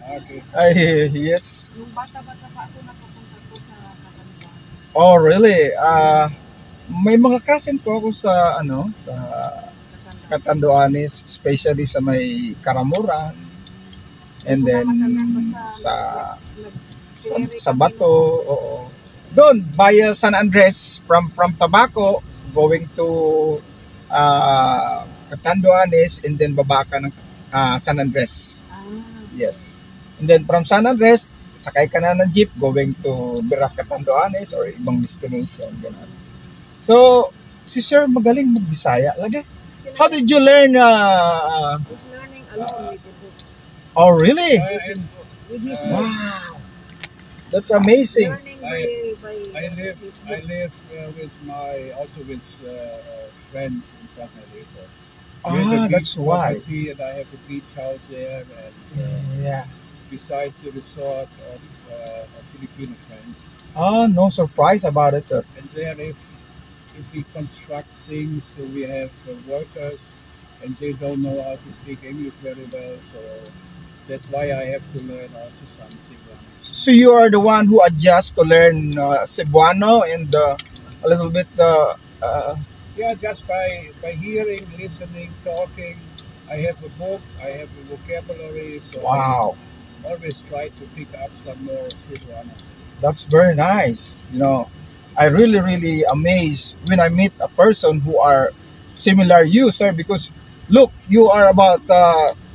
Okay. Yes. Nung bata-bata pa ako, nakapunta ko sa Katanduan. Oh, really? May mga cousin po ako sa sa Catanduanes, especially sa may Karamuran, and then sa sa Bato, oo. Doon via San Andres from Tabaco going to Catanduanes, and then baba ka ng San Andres. Yes. And then from San Andres, sakay ka na ng jeep going to Birac, Catanduanes or ibang destination. Ganun. So, si Sir magaling mag-Bisaya. Lagi. How did you learn? He's learning alone with the book. Oh, really? With his book. Wow. That's amazing. Learning by I live his book. with with friends in South America. That's why. And I have a beach house there, and Yeah. besides the resort of Filipino friends. Oh, no surprise about it, sir. And there, if we construct things, so we have workers, and they don't know how to speak English very well, so that's why I have to learn also some Cebuano. So you are the one who adjusts to learn Cebuano and a little bit. Yeah, just by hearing, listening, talking. I have a book, I have a vocabulary, so Wow, I always try to pick up some more Cebuano. that's very nice. I really amazed when I meet a person who are similar you, sir. Because look, you are about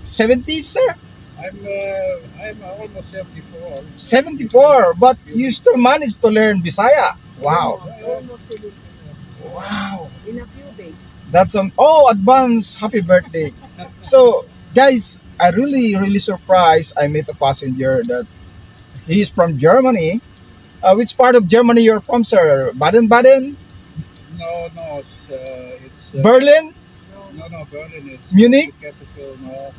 70s, sir. I'm almost 74. 74, but you still manage to learn Bisaya. Wow, Almost 70. wow. In a few days. That's advance happy birthday. So, guys, I really surprised. I met a passenger that he's from Germany. Which part of Germany you're from, sir? Baden-Baden? No, it's Berlin? no, Berlin is Munich? the capital. No,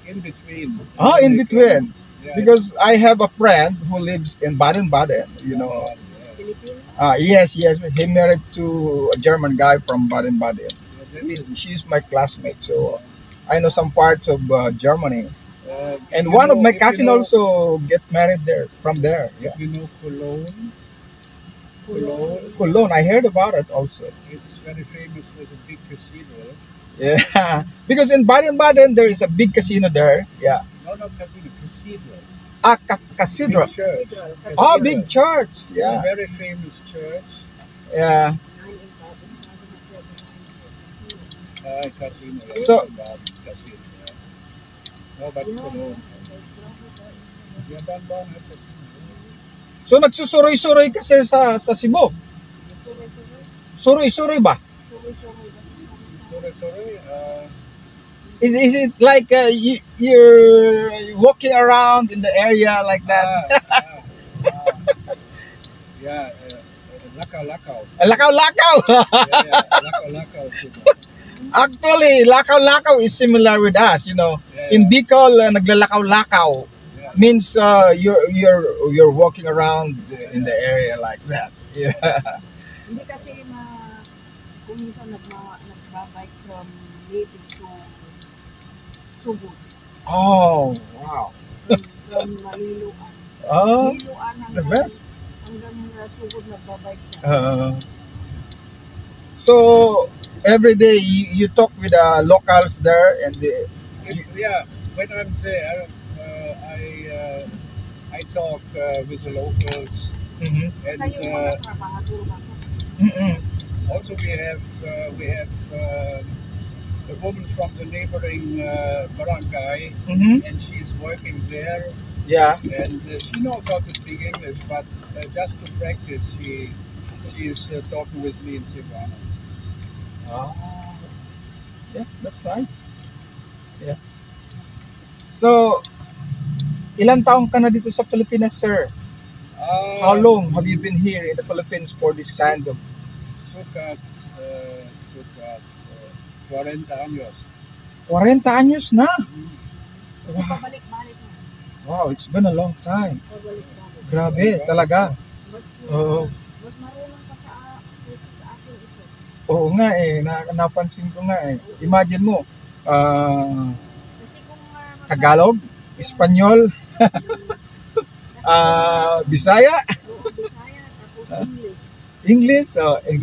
in between. In between. Yeah, Because I have a friend who lives in Baden-Baden, yeah. Filipino? Yes, he married to a German guy from Baden-Baden. She's my classmate, so I know some parts of Germany. And one of my cousin also get married there, from there. Yeah. You know Cologne? Cologne, I heard about it also. It's very famous for the big cathedral. Yeah, because in Baden-Baden there is a big casino there. Yeah. No, casino, cathedral. Cathedral. Big church. Oh, big church. It's a Yeah. very famous church. Yeah. Casino. So- Casino. No, but Cologne. Yeah, Banban has a So nagsusuroy-suroy ka, sir, sa Cebu. Suroy-suroy ba? sorry. Is it like you're walking around in the area like that? Yeah, Lakaw. Lakaw-lakaw. Lakaw. Actually, lakaw-lakaw is similar with us. In Bicol, naglalakaw-lakaw means you're walking around in the area like that. Yeah. Hindi kasi kung minsan nagbabike from Leyte to Sugod. Oh, wow. From Maliluan. Oh, Maliluan the best. hanggang Sugod nagbabike siya. So every day you talk with the locals there, and Yeah, when I'm there, I talk with the locals, Mhm. and Kayo mga trabahador ba? also we have a woman from the neighboring barangay, Mhm. and she's working there, Yeah. and she knows how to speak English, but just to practice, she's talking with me in Cebuano. Oh, yeah, that's nice. Yeah. So, ilang taong ka na dito sa Pilipinas, sir? How long have you been here in the Philippines for this kind of? Sukat, 40 años. 40 anyos na. Kasi pabalik-balik na. Wow, it's been a long time. Pabalik-balik. Grabe, talaga. Mas, Oo. mas marunong pa kaysa sa akin ito. Oo nga napansin ko nga eh. Imagine mo, Kasi kung Tagalog, Espanyol, Bisaya, Oo, Bisaya, tapos English. English,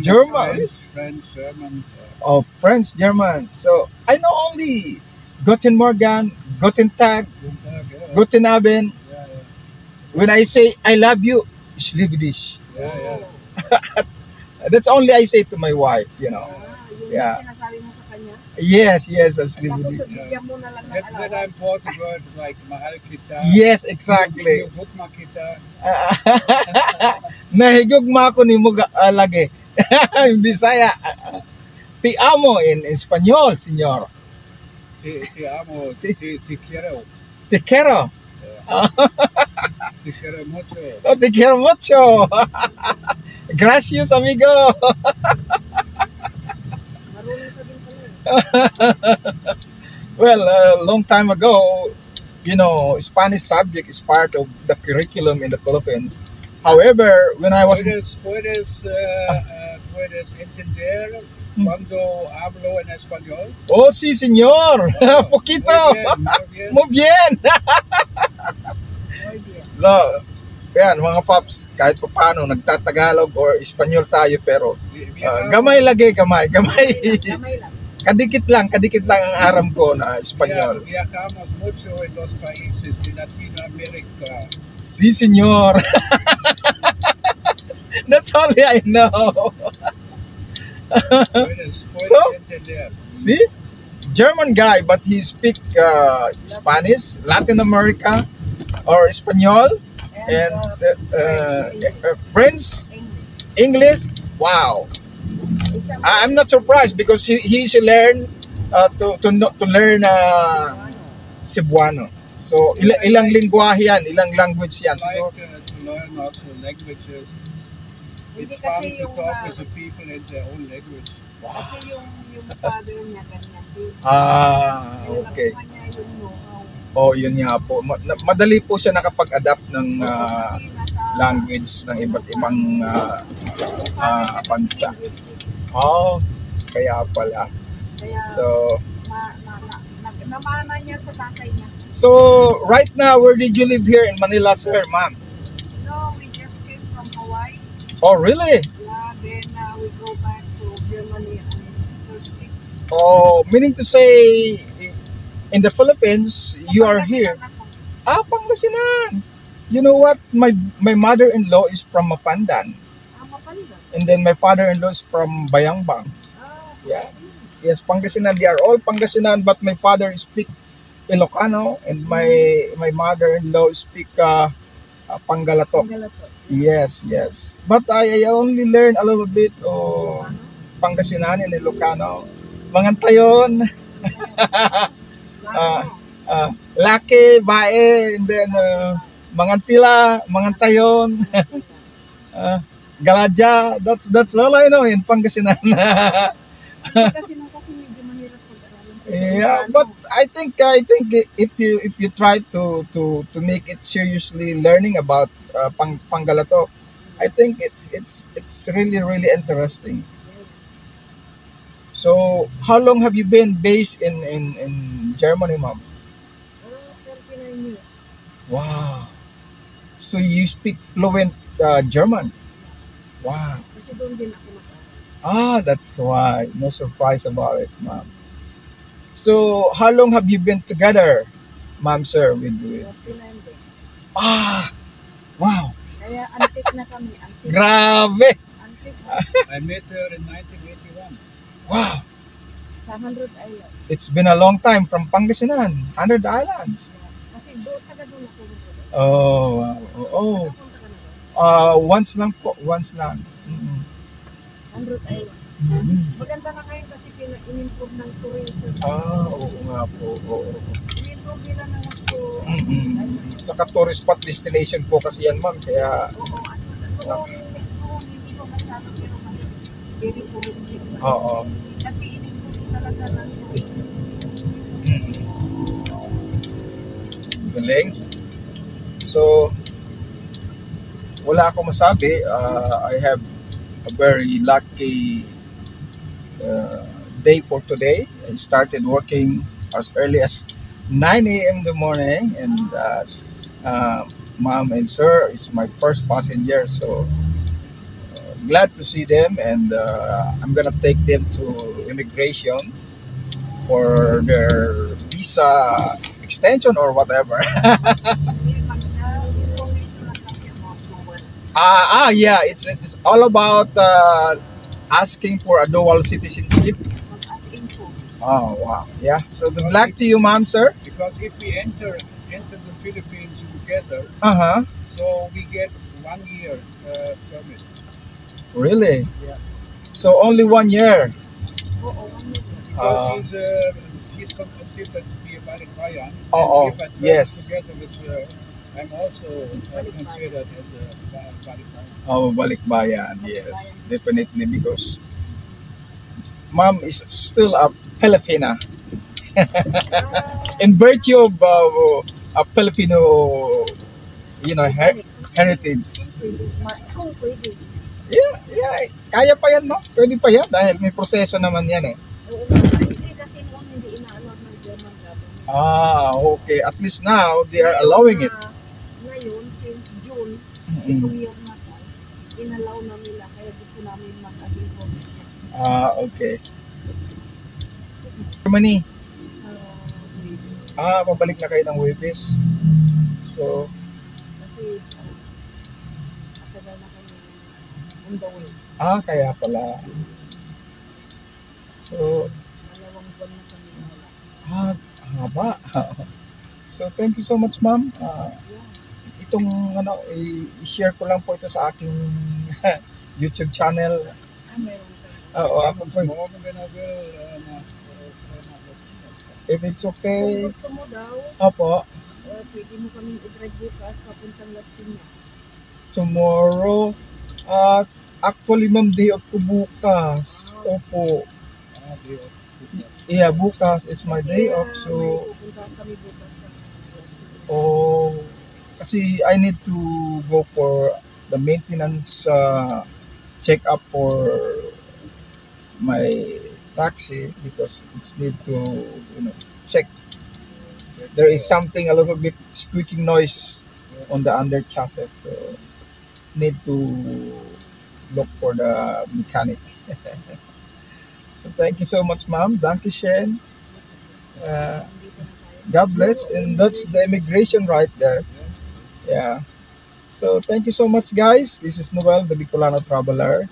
German. French, German. Oh, French, German. So I know only Guten Morgen, Guten Tag, Guten Tag, yeah. Guten Abend. Yeah, yeah. When I say I love you, ich liebe dich. Yeah, yeah. That's only I say to my wife, you know. Yun Yeah. yung sinasabi mo sa kanya. Yes, yes, ich liebe Tapos dich. bigyan mo na lang ng Then alawan. I'm important word like mahal kita. Yes, exactly. Yung gugma kita. Nahigugma ko ni mo lagi. Bisaya. Ti amo in Espanyol, señor. Te amo, te quiero. Te quiero. Te quiero mucho. Oh, te quiero mucho. Gracias, amigo. Marunong ka din pala eh. Well, a long time ago, you know, Spanish subject is part of the curriculum in the Philippines. However, when I was Puedes entender cuando hablo en español. oh, sí, señor. Poquito. Muy bien, muy bien. Muy bien. Muy bien. So, yan, mga paps, kahit pa paano, nagtatagalog or Espanyol tayo, pero gamay lagi, gamay. Gamay lang. Kadikit lang ang aram ko na Espanyol. Viajamos mucho en los países de Latinoamérica. Sí, señor. That's only I know. Puedes So? entender. See? German guy, but he speak Spanish, Latin America, or Espanol, and French, English. English. Wow. Isang I'm not surprised because he should learn to learn Cebuano. So ilang lingwahe yan, ilang language yan. Like Siguro. to learn also languages. Hindi It's fun kasi to yung talk with the people in their own language. kasi yung father niya ganyan din. Okay. Nakuha niya yung know-how. Oh, yun nga po. Madali po siya nakapag-adapt ng Kasi nasa language ng iba't ibang bansa. English. Oh, kaya pala. Kaya So, namana niya sa tatay niya. so right now, where did you live here in Manila, sir, ma'am? No, we just came from Hawaii. Oh, really? Yeah, then we go back to Germany on Thursday. Oh, meaning to say, in the Philippines, you are here. Ah, Pangasinan. You know what? My mother-in-law is from Mapandan, Mapanda. and then my father-in-law is from Bayangbang. Yeah. Yes, Pangasinan. They are all Pangasinan, but my father speak Ilocano, and my mother-in-law speak Pangalatok. Pangalato. Yes, yes. But I only learn a little bit of Pangasinan and Ilocano. Mangantayon, Laki, Bae, and then Mangantila, Mangantayon, Galaja. That's all I know in Pangasinan. Kasi medyo mahirap pag-aralan. Yeah, but I think if you try to make it seriously learning about Pangalato, I think it's really interesting. So, how long have you been based in Germany, ma'am? 39 years. Wow. So you speak fluent German? Wow. Kasi doon din ako nag-aral. Ah, that's why. No surprise about it, ma'am. So, how long have you been together, ma'am, sir, with 39 din. Ah, wow. Kaya antik na kami. Antik. Grabe. Antik. I met her in 1981. Wow. Sa 100 Island. It's been a long time from Pangasinan, 100 Islands. Kasi taga doon ako. Oh, wow. Oh. Nakapunta ka na ba? Once lang po, once lang. 100 Island. Mhm. Maganda na ngayon kasi in-improve ng tourism. Oo nga po. Oo. In-improve nila ng gusto. Saka tourist spot destination po kasi yan, ma'am. Kaya, Oo, at saka noon, hindi ko masyado pero ngayon, very touristic. oo. Kasi in-improve talaga ng tourism. Galing. So, wala akong masabi. I have a very lucky day for today. I started working as early as 9 a.m. in the morning, and Ma'am and sir is my first passenger, so glad to see them, and I'm gonna take them to immigration for their visa extension or whatever. Yeah, it's all about asking for a dual citizenship. Oh wow, yeah. So good luck to you, ma'am, sir. Because if we enter the Philippines together, Uh huh. so we get 1 year permit. Really? Yeah. So only 1 year. Because he's considered to be a balikbayan. Oh, And if I travel yes. together with her, I'm also considered as a balikbayan. Oh, balikbayan. Yes, definitely, because mom is still a Filipina in virtue of a Filipino, heritage. Kung pwede. Yeah, yeah. Kaya pa yan, no? Pwede pa yan dahil may proseso naman yan eh. Oo nga. Hindi kasi noon hindi ina-allowed ng German government. Okay. At least now, they are allowing it. Ngayon, since June, Mm-mm. itong year na to, inallow na nila. Kaya gusto namin mag-asing formation. Okay. Germany. Pabalik na kayo ng Webis. So, Kasi, matagal na kami on the way. kaya pala. So, 2 buwan na kami wala. haba. So, thank you so much, ma'am. Yeah. Itong, i-share ko lang po ito sa aking YouTube channel. Meron tayo. Oo, ako po. More than a girl, If it's okay. Kung gusto mo daw, Opo. pwede mo kaming i-drive bukas papuntang Las Piñas. Tomorrow. Actually, ma'am, day off ko bukas. Opo. Yeah, bukas. It's my day off. So, may pupuntahan kami bukas sa Las Piñas. kasi I need to go for the maintenance check-up for my taxi because it's need to check. There is something a little bit squeaking noise on the under chassis, so need to look for the mechanic. So thank you so much, ma'am. Dankeschön. God bless. And that's the immigration right there. Yeah. So thank you so much, guys. This is Noel, the Bicolano Traveler.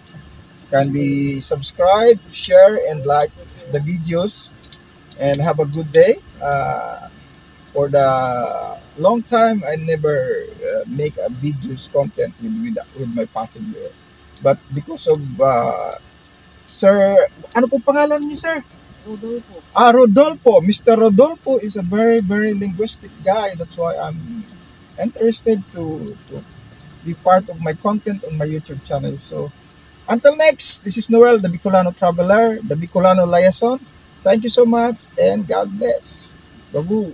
Kindly subscribe, share, and like the videos. And have a good day. For the long time, I never make a videos content with my passenger. But because of Sir, ano po pangalan niyo, sir? Rodolfo. Rodolfo. Mr. Rodolfo is a very, very linguistic guy. That's why I'm interested to be part of my content on my YouTube channel. So, until next, this is Noel, the Bicolano Traveler, the Bicolano Liaison. Thank you so much, and God bless. Babu.